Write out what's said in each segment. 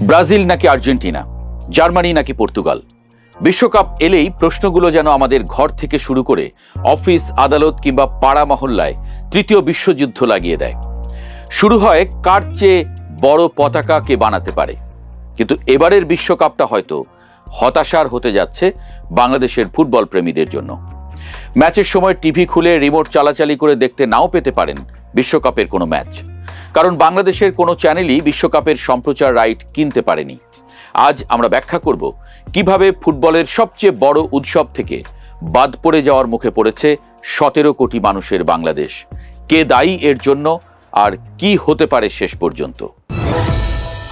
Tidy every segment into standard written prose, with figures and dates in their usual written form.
Brazil নাকি Argentina, Germany নাকি Portugal, বিশ্বকাপ এলেই প্রশ্নগুলো যেন আমাদের ঘর থেকে শুরু করে অফিস, আদালত কিংবা পাড়া মহল্লায় তৃতীয় বিশ্বযুদ্ধ লাগিয়ে দেয়। শুরু হয় কার চেয়ে বড় পতাকা কে বানাতে পারে। কিন্তু এবারের বিশ্বকাপটা হয়তো হতাশার হতে যাচ্ছে বাংলাদেশের ফুটবল প্রেমীদের জন্য। ম্যাচের সময় টিভি খুলে রিমোট চালাচালি করে দেখতে নাও পেতে পারেন বিশ্বকাপের কোনো ম্যাচ, কারণ বাংলাদেশের কোনো চ্যানেলই বিশ্বকাপের সম্প্রচার রাইট কিনতে পারেনি। আজ আমরা ব্যাখ্যা করব কিভাবে ফুটবলের সবচেয়ে বড় উৎসব থেকে বাদ পড়ে যাওয়ার মুখে পড়েছে 17 কোটি মানুষের বাংলাদেশ, কে দায়ী এর জন্য, আর কি হতে পারে শেষ পর্যন্ত।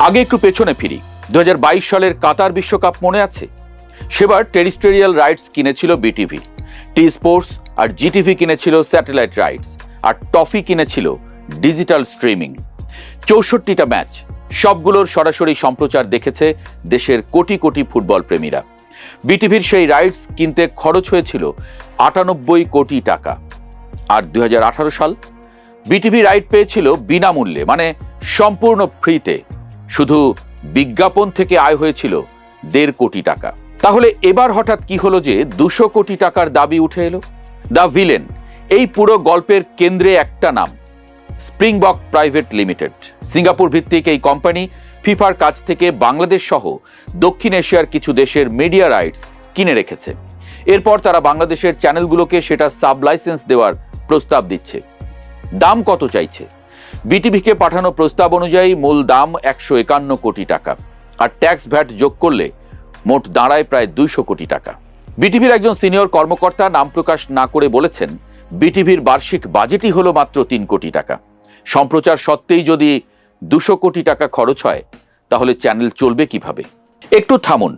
আগে একটু পেছনে ফিরি। 2022 সালের কাতার বিশ্বকাপ মনে আছে? সেবার টেরিস্টেরিয়াল রাইটস কিনেছিল বিটিভি, টি স্পোর্টস আর জিটিভি কিনেছিল স্যাটেলাইট রাইটস, আর টফি কিনেছিল ডিজিটাল স্ট্রিমিং। 64টা ম্যাচ, সবগুলোর সরাসরি সম্প্রচার দেখেছে দেশের কোটি কোটি ফুটবল প্রেমীরা। বিটিভির সেই রাইটস কিনতে খরচ হয়েছিল 98 কোটি টাকা। আর 2018 সাল বিটিভি রাইট পেয়েছিল বিনামূল্যে, মানে সম্পূর্ণ ফ্রিতে। শুধু বিজ্ঞাপন থেকে আয় হয়েছিল 1.5 কোটি টাকা। তাহলে এবার হঠাৎ কি হলো যে 200 কোটি টাকার দাবি উঠে এলো? দ্য ভিলেন, এই পুরো গল্পের কেন্দ্রে একটা নাম, স্প্রিংবক প্রাইভেট লিমিটেড। সিঙ্গাপুর ভিত্তিক এই কোম্পানি ফিফার কাছ থেকে বাংলাদেশ সহ দক্ষিণ এশিয়ার কিছু দেশের মিডিয়া রাইটস কিনে রেখেছে। এরপর তারা বাংলাদেশের চ্যানেলগুলোকে সেটা সাব লাইসেন্স দেওয়ার প্রস্তাব দিচ্ছে। দাম কত চাইছে? বিটিভিকে পাঠানো প্রস্তাব অনুযায়ী মূল দাম 151 কোটি টাকা, আর ট্যাক্স ভ্যাট যোগ করলে মোট দাঁড়ায় প্রায় 200 কোটি টাকা। বিটিভির একজন সিনিয়র কর্মকর্তা নাম প্রকাশ না করে বলেছেন, বিটিভির বার্ষিক বাজেটই হলো মাত্র 3 কোটি টাকা। সম্প্রচার সত্ত্বেই যদি 200 কোটি টাকা খরচ হয়, তাহলে চ্যানেল চলবে কিভাবে? একটু থামুন।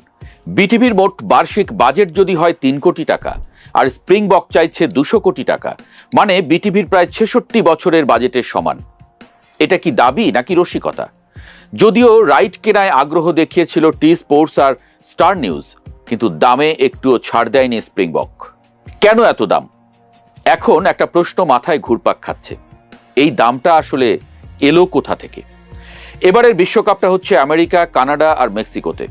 বিটিভির মোট বার্ষিক বাজেট যদি হয় 3 কোটি টাকা আর স্প্রিংবক চাইছে 200 কোটি টাকা, মানে বিটিভির প্রায় 66 বছরের বাজেটের সমান। এটা কি দাবি নাকি রসিকতা? যদিও রাইট কেনায় আগ্রহ দেখিয়েছিল টি স্পোর্টস আর স্টার নিউজ, কিন্তু দামে একটুও ছাড় দেয়নি স্প্রিংবক। কেন এত দাম? এখন একটা প্রশ্ন মাথায় ঘুরপাক খাচ্ছে, এই দামটা আসলে এলো কোথা থেকে? এবারের বিশ্বকাপটা হচ্ছে আমেরিকা, কানাডা আর মেক্সিকোতে।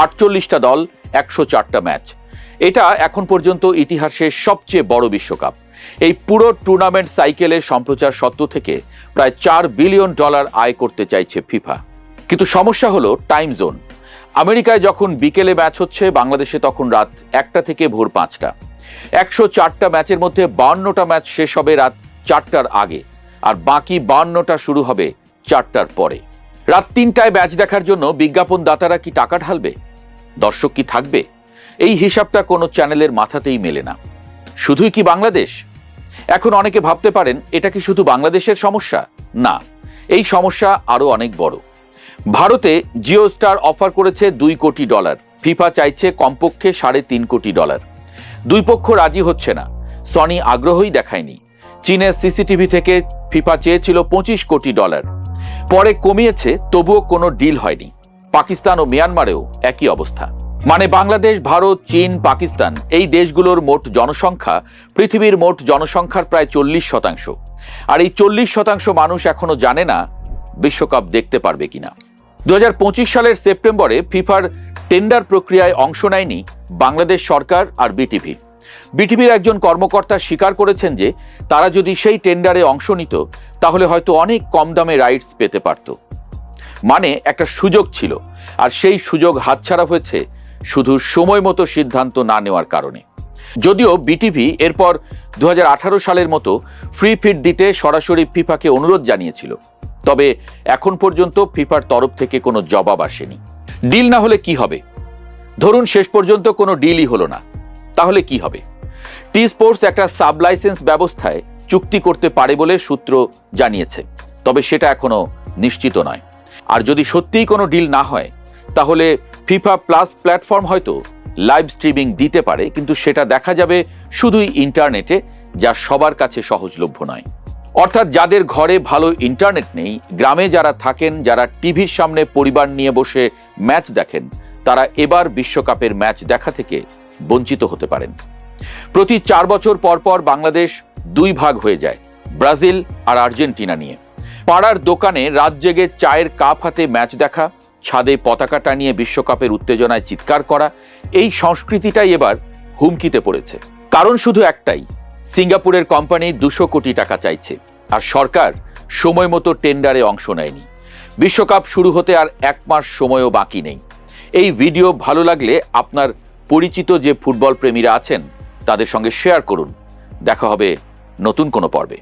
48টা দল, 104টা ম্যাচ। এটা এখন পর্যন্ত ইতিহাসের সবচেয়ে বড় বিশ্বকাপ। এই পুরো টুর্নামেন্ট সাইকেলে সম্প্রচার সত্ত্ব থেকে প্রায় $4 বিলিয়ন আয় করতে চাইছে ফিফা। কিন্তু সমস্যা হলো টাইম জোন। আমেরিকায় যখন বিকেলে ম্যাচ হচ্ছে, বাংলাদেশে তখন রাত 1টা থেকে ভোর 5টা। 104টা ম্যাচের মধ্যে 52টা ম্যাচ শেষ হবে রাত 4টার আগে, আর বাকি 52টা শুরু হবে 4টার পরে। রাত 3টায় ম্যাচ দেখার জন্য বিজ্ঞাপন দাতারা কি টাকা ঢালবে? দর্শক কি থাকবে? এই হিসাবটা কোনো চ্যানেলের মাথাতেই মেলে না। শুধুই কি বাংলাদেশ? এখন অনেকে ভাবতে পারেন, এটা কি শুধু বাংলাদেশের সমস্যা? না, এই সমস্যা আরো অনেক বড়। ভারতে জিও স্টার অফার করেছে $2 কোটি, ফিফা চাইছে কমপক্ষে $3.5 কোটি। দুই পক্ষ রাজি হচ্ছে না, সনি আগ্রহই দেখায়নি। চীনের সিসিটিভি থেকে ফিফা চেয়েছিল $25 কোটি, পরে কমিয়েছে, তবুও কোনো ডিল হয়নি। পাকিস্তান ও মিয়ানমারেও একই অবস্থা। মানে বাংলাদেশ, ভারত, চীন, পাকিস্তান এই দেশগুলোর মোট জনসংখ্যা পৃথিবীর মোট জনসংখ্যার প্রায় 40%। আর এই 40% মানুষ এখনো জানে না বিশ্বকাপ দেখতে পারবে কিনা। 2025 সালের সেপ্টেম্বরে ফিফার টেন্ডার প্রক্রিয়ায় অংশ নেয়নি বাংলাদেশ সরকার আর বিটিভি। বিটিভির একজন কর্মকর্তা স্বীকার করেছেন যে তারা যদি সেই টেন্ডারে অংশ নিত, তাহলে হয়তো অনেক কম দামে রাইটস পেতে পারত। মানে একটা সুযোগ ছিল, আর সেই সুযোগ হাতছাড়া হয়েছে শুধু সময় মতো সিদ্ধান্ত না নেওয়ার কারণে। যদিও বিটিভি এরপর 2018 সালের মতো ফ্রি ফিড দিতে সরাসরি ফিফাকে অনুরোধ জানিয়েছিল, তবে এখন পর্যন্ত ফিফার তরফ থেকে কোনো জবাব আসেনি। ডিল না হলে কি হবে? ধরুন শেষ পর্যন্ত কোনো ডিলই হলো না, তাহলে কি হবে? টি স্পোর্টস একটা সাব লাইসেন্স ব্যবস্থায় চুক্তি করতে পারে বলে সূত্র জানিয়েছে, তবে সেটা এখনো নিশ্চিত নয়। আর যদি সত্যিই কোনো ডিল না হয়, তাহলে ফিফা প্লাস প্ল্যাটফর্ম হয়তো লাইভ স্ট্রিমিং দিতে পারে, কিন্তু সেটা দেখা যাবে শুধুই ইন্টারনেটে, যা সবার কাছে সহজলভ্য নয়। অর্থাৎ যাদের ঘরে ভালো ইন্টারনেট নেই, গ্রামে যারা থাকেন, যারা টিভির সামনে পরিবার নিয়ে বসে ম্যাচ দেখেন, তারা এবার বিশ্বকাপের ম্যাচ দেখা থেকে বঞ্চিত হতে পারেন। প্রতি 4 বছর পর পর বাংলাদেশ 2 ভাগ হয়ে যায়, ব্রাজিল আর আর্জেন্টিনা নিয়ে। পাড়ার দোকানে রাত জেগে চায়ের কাপ হাতে ম্যাচ দেখা, ছাদে পতাকা টানিয়ে বিশ্বকাপের উত্তেজনায় চিৎকার করা, এই সংস্কৃতিটাই এবার হুমকিতে পড়েছে। কারণ শুধু একটাই, সিঙ্গাপুরের কোম্পানি 200 কোটি টাকা চাইছে, আর সরকার সময় মতো টেন্ডারে অংশ নেয়নি। বিশ্বকাপ শুরু হতে আর 1 মাস সময়ও বাকি নেই। এই ভিডিও ভালো লাগলে আপনার পরিচিত যে ফুটবল প্রেমীরা আছেন তাদের সঙ্গে শেয়ার করুন। দেখা হবে নতুন কোনো পর্বে।